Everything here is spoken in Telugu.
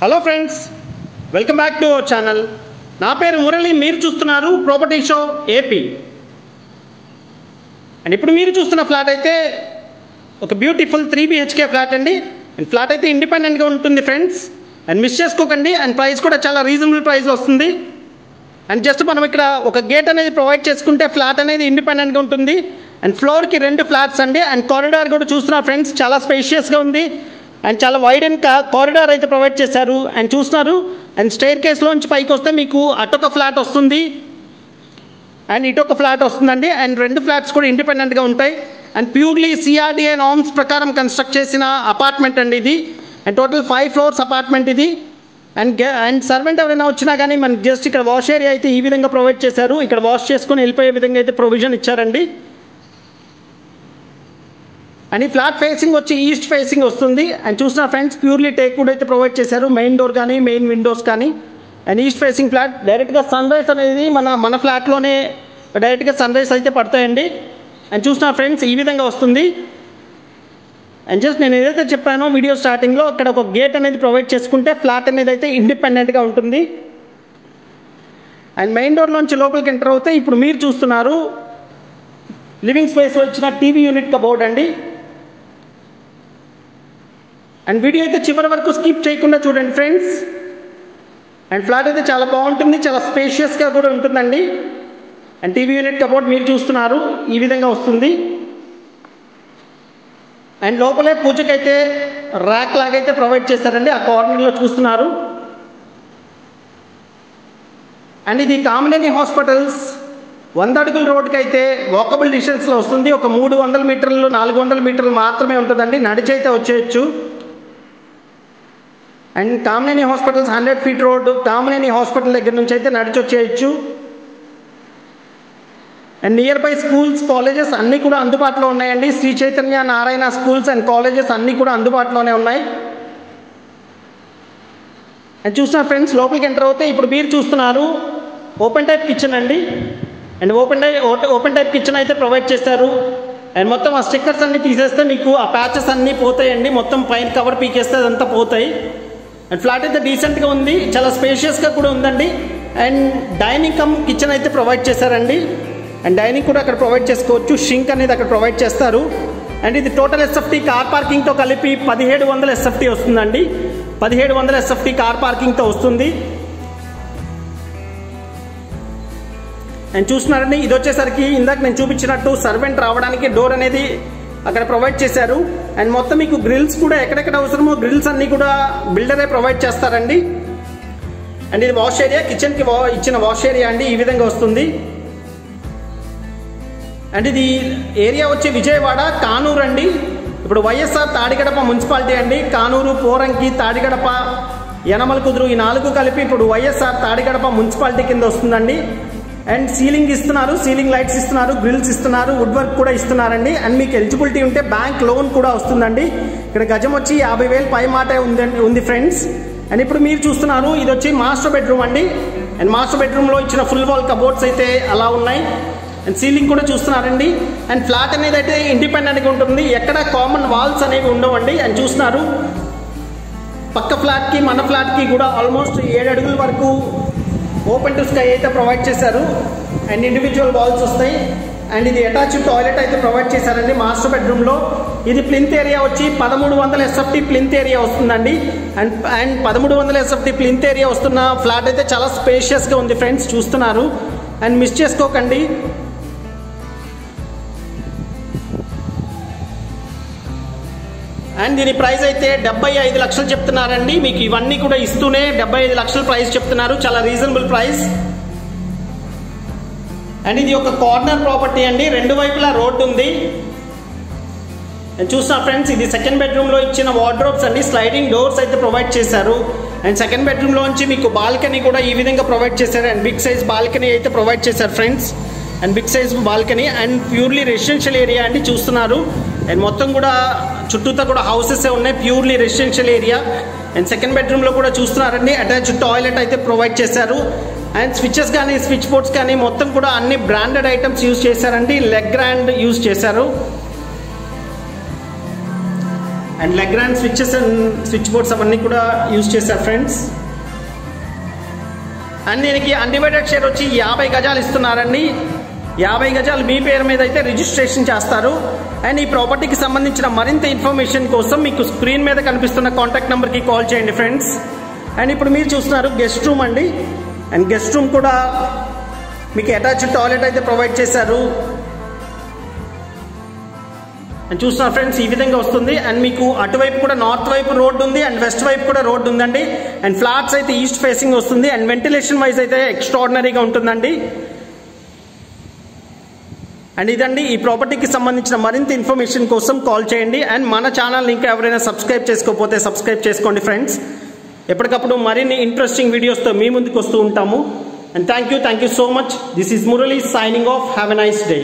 Hello friends, welcome back to our channel. నా పేరు మురళి, మీరు చూస్తున్నారు ప్రాపర్టీ షో ఏపీ. అండ్ ఇప్పుడు మీరు చూస్తున్న ఫ్లాట్ అయితే ఒక బ్యూటిఫుల్ 3 BHK ఫ్లాట్ అండి. అండ్ ఫ్లాట్ అయితే ఇండిపెండెంట్గా ఉంటుంది ఫ్రెండ్స్. అండ్ మిస్ చేసుకోకండి. అండ్ ప్రైస్ కూడా చాలా రీజనబుల్ ప్రైస్లో వస్తుంది. అండ్ జస్ట్ మనం ఇక్కడ ఒక గేట్ అనేది ప్రొవైడ్ చేసుకుంటే ఫ్లాట్ అనేది ఇండిపెండెంట్గా ఉంటుంది. అండ్ ఫ్లోర్కి 2 ఫ్లాట్స్ అండి. అండ్ కారిడార్ కూడా చూస్తున్నారు ఫ్రెండ్స్, చాలా స్పేషియస్గా ఉంది. అండ్ చాలా వైడ్ అండ్ కారిడార్ అయితే ప్రొవైడ్ చేశారు. అండ్ చూస్తున్నారు. అండ్ స్టెయిర్ కేస్లోంచి పైకి వస్తే మీకు అటొక ఫ్లాట్ వస్తుంది అండ్ ఇటొక ఫ్లాట్ వస్తుందండి. అండ్ 2 ఫ్లాట్స్ కూడా ఇండిపెండెంట్గా ఉంటాయి. అండ్ ప్యూర్లీ CRDA నార్మ్స్ ప్రకారం కన్స్ట్రక్ట్ చేసిన అపార్ట్మెంట్ అండి ఇది. అండ్ టోటల్ 5 ఫ్లోర్స్ అపార్ట్మెంట్ ఇది. అండ్ సర్వెంట్ ఎవరైనా వచ్చినా కానీ మనకి జస్ట్ ఇక్కడ వాష్ ఏరియా అయితే ఈ విధంగా ప్రొవైడ్ చేశారు. ఇక్కడ వాష్ చేసుకొని వెళ్ళిపోయే విధంగా అయితే ప్రొవిజన్ ఇచ్చారండి. అండ్ ఈ ఫ్లాట్ ఫేసింగ్ వచ్చి ఈస్ట్ ఫేసింగ్ వస్తుంది. అండ్ చూసిన ఫ్రెండ్స్, ప్యూర్లీ టేక్ వుడ్ అయితే ప్రొవైడ్ చేశారు, మెయిన్ డోర్ కానీ మెయిన్ విండోస్ కానీ. అండ్ ఈస్ట్ ఫేసింగ్ ఫ్లాట్, డైరెక్ట్గా సన్ రైజ్ అనేది మన ఫ్లాట్లోనే డైరెక్ట్గా సన్ రైజ్ అయితే పడతాయండి. అండ్ చూసిన ఫ్రెండ్స్, ఈ విధంగా వస్తుంది. అండ్ జస్ట్ నేను ఏదైతే చెప్పానో వీడియో స్టార్టింగ్లో, అక్కడ ఒక గేట్ అనేది ప్రొవైడ్ చేసుకుంటే ఫ్లాట్ అనేది అయితే ఇండిపెండెంట్గా ఉంటుంది. అండ్ మెయిన్ డోర్లోంచి లోపలికి ఎంటర్ అవుతే ఇప్పుడు మీరు చూస్తున్నారు లివింగ్ స్పేస్ వచ్చిన టీవీ యూనిట్ కబోర్డ్ అండి. అండ్ వీడియో అయితే చివరి వరకు స్కిప్ చేయకుండా చూడండి ఫ్రెండ్స్. అండ్ ఫ్లాట్ అయితే చాలా బాగుంటుంది, చాలా స్పేషియస్గా కూడా ఉంటుందండి. అండ్ టీవీ యూనిట్ కబోర్డ్ మీరు చూస్తున్నారు, ఈ విధంగా వస్తుంది. అండ్ లోపలే పూజకైతే ర్యాక్ లాగైతే ప్రొవైడ్ చేశారండి, ఆ కార్నర్లో చూస్తున్నారు. అండ్ ఇది కామినేని హాస్పిటల్స్ 100 అడుగుల రోడ్కి అయితే వాకబుల్ డిస్టెన్స్లో వస్తుంది. ఒక 300 మీటర్లు 400 మీటర్లు మాత్రమే ఉంటుందండి, నడిచి అయితే వచ్చేయచ్చు. And Kamineni hospitals 100 feet road, Kamineni hospital దగ్గర నుంచి అయితే నడిచి వచ్చేయచ్చు. And near by schools, colleges అన్నీ కూడా అందుబాటులో ఉన్నాయండి. Sri Chaitanya Narayana schools and colleges అన్నీ కూడా అందుబాటులోనే ఉన్నాయి. అండ్ చూసిన ఫ్రెండ్స్, లోపలికి ఎంటర్ అవుతే ఇప్పుడు మీరు చూస్తున్నారు ఓపెన్ టైప్ కిచెన్ అండి. అండ్ ఓపెన్ టైప్ కిచెన్ అయితే ప్రొవైడ్ చేశారు. అండ్ మొత్తం ఆ స్టిక్కర్స్ అన్నీ తీసేస్తే మీకు ఆ ప్యాచెస్ అన్నీ పోతాయండి. మొత్తం పైన కవర్ పీకేస్తే అదంతా పోతాయి. అండ్ ఫ్లాట్ అయితే డీసెంట్గా ఉంది, చాలా స్పేషియస్గా కూడా ఉందండి. అండ్ డైనింగ్ కమ్ కిచెన్ అయితే ప్రొవైడ్ చేశారండి. అండ్ డైనింగ్ కూడా అక్కడ ప్రొవైడ్ చేసుకోవచ్చు, షింక్ అనేది అక్కడ ప్రొవైడ్ చేస్తారు. అండ్ ఇది టోటల్ SFT కార్ పార్కింగ్తో కలిపి 1700 SFT వస్తుందండి. 1700 SFT కార్ పార్కింగ్తో వస్తుంది. అండ్ చూస్తున్నారండి, ఇది వచ్చేసరికి ఇందాక నేను చూపించినట్టు సర్వెంట్ రావడానికి డోర్ అనేది అక్కడ ప్రొవైడ్ చేశారు. అండ్ మొత్తం మీకు గ్రిల్స్ కూడా ఎక్కడెక్కడ అవసరమో గ్రిల్స్ అన్నీ కూడా బిల్డరే ప్రొవైడ్ చేస్తారండి. అండ్ ఇది వాష్ ఏరియా, కిచెన్కి ఇచ్చిన వాష్ ఏరియా అండి, ఈ విధంగా వస్తుంది. అండ్ ఇది ఏరియా వచ్చి విజయవాడ, కానూరు అండి. ఇప్పుడు వైఎస్ఆర్ తాడిగడప మున్సిపాలిటీ అండి. కానూరు, పోరంకి, తాడిగడప, యనమల కుదురు ఈ 4 కలిపి ఇప్పుడు వైఎస్ఆర్ తాడిగడప మున్సిపాలిటీ కింద వస్తుందండి. అండ్ సీలింగ్ ఇస్తున్నారు, సీలింగ్ లైట్స్ ఇస్తున్నారు, గ్రిల్స్ ఇస్తున్నారు, వుడ్ వర్క్ కూడా ఇస్తున్నారండి. అండ్ మీకు ఎలిజిబిలిటీ ఉంటే బ్యాంక్ లోన్ కూడా వస్తుందండి. ఇక్కడ గజం వచ్చి 50,000 పై మాట ఉంది ఫ్రెండ్స్. అండ్ ఇప్పుడు మీరు చూస్తున్నారు, ఇది వచ్చి మాస్టర్ బెడ్రూమ్ అండి. అండ్ మాస్టర్ బెడ్రూమ్లో ఇచ్చిన ఫుల్ వాల్ కబోర్డ్స్ అయితే అలా ఉన్నాయి. అండ్ సీలింగ్ కూడా చూస్తున్నారండి. అండ్ ఫ్లాట్ అనేది అయితే ఇండిపెండెంట్గా ఉంటుంది, ఎక్కడ కామన్ వాల్స్ అనేవి ఉండవండి. అండ్ చూస్తున్నారు, పక్క ఫ్లాట్కి మన ఫ్లాట్కి కూడా ఆల్మోస్ట్ 7 అడుగుల వరకు ఓపెన్ టు స్కై అయితే ప్రొవైడ్ చేశారు. అండ్ ఇండివిజువల్ వాల్స్ వస్తాయి. అండ్ ఇది అటాచ్డ్ టాయిలెట్ అయితే ప్రొవైడ్ చేశారండి మాస్టర్ బెడ్రూమ్లో. ఇది ప్లింత్ ఏరియా వచ్చి 1300 SFT ప్లింత్ ఏరియా వస్తుందండి. అండ్ 1300 SFT ప్లింత్ ఏరియా వస్తున్న ఫ్లాట్ అయితే చాలా స్పేషియస్గా ఉంది ఫ్రెండ్స్, చూస్తున్నారు. అండ్ మిస్ చేసుకోకండి. అండ్ దీని ప్రైస్ అయితే 75 లక్షలు చెప్తున్నారండి. మీకు ఇవన్నీ కూడా ఇస్తూనే 75 లక్షల ప్రైస్ చెప్తున్నారు, చాలా రీజనబుల్ ప్రైస్. అండ్ ఇది ఒక కార్నర్ ప్రాపర్టీ అండి, 2 వైపులా రోడ్డు ఉంది. చూస్తున్నా ఫ్రెండ్స్, ఇది సెకండ్ బెడ్రూమ్లో ఇచ్చిన వార్డ్రోబ్స్ అండి, స్లైడింగ్ డోర్స్ అయితే ప్రొవైడ్ చేశారు. అండ్ సెకండ్ బెడ్రూమ్లోంచి మీకు బాల్కనీ కూడా ఈ విధంగా ప్రొవైడ్ చేశారు. అండ్ బిగ్ సైజ్ బాల్కనీ అయితే ప్రొవైడ్ చేశారు friends. And big size balcony and purely residential area అండి, చూస్తున్నారు. అండ్ మొత్తం కూడా చుట్టూతా కూడా హౌసెస్ ఉన్నాయి, purely residential area. And second బెడ్రూమ్లో కూడా చూస్తున్నారండి, అటాచ్డ్ టాయిలెట్ అయితే ప్రొవైడ్ చేశారు. అండ్ స్విచెస్ కానీ స్విచ్ బోర్డ్స్ కానీ మొత్తం కూడా అన్ని బ్రాండెడ్ ఐటమ్స్ యూజ్ చేశారండి, లెగ్ గ్రాండ్ యూజ్ చేశారు. And Legrand switches and switch boards అవన్నీ కూడా యూజ్ చేశారు ఫ్రెండ్స్. అండ్ దీనికి అన్డివైడెడ్ షేర్ వచ్చి 50 గజాలు ఇస్తున్నారండి. 50 గజాలు మీ పేరు మీద అయితే రిజిస్ట్రేషన్ చేస్తారు. అండ్ ఈ ప్రాపర్టీకి సంబంధించిన మరింత ఇన్ఫర్మేషన్ కోసం మీకు స్క్రీన్ మీద కనిపిస్తున్న కాంటాక్ట్ నెంబర్కి కాల్ చేయండి ఫ్రెండ్స్. అండ్ ఇప్పుడు మీరు చూస్తున్నారు గెస్ట్ రూమ్ అండి. అండ్ గెస్ట్ రూమ్ కూడా మీకు అటాచ్డ్ టాయిలెట్ అయితే ప్రొవైడ్ చేశారు. అండ్ చూస్తున్నారు ఫ్రెండ్స్, ఈ విధంగా వస్తుంది. అండ్ మీకు అటువైపు కూడా నార్త్ వైపు రోడ్డు ఉంది అండ్ వెస్ట్ వైపు కూడా రోడ్డు ఉందండి. అండ్ ఫ్లాట్స్ అయితే ఈస్ట్ ఫేసింగ్ వస్తుంది. అండ్ వెంటిలేషన్ వైజ్ అయితే ఎక్స్ట్రాడినరీగా ఉంటుందండి. అండ్ ఇదండి ఈ ప్రాపర్టీకి సంబంధించిన మరింత ఇన్ఫర్మేషన్ కోసం కాల్ చేయండి. అండ్ మన ఛానల్ని ఇంకా ఎవరైనా సబ్స్క్రైబ్ చేసుకోకపోతే సబ్స్క్రైబ్ చేసుకోండి ఫ్రెండ్స్. ఎప్పటికప్పుడు మరిన్ని ఇంట్రెస్టింగ్ వీడియోస్తో మీ ముందుకు వస్తూ ఉంటాము. And thank you so much. This is Murali signing off. Have a nice day.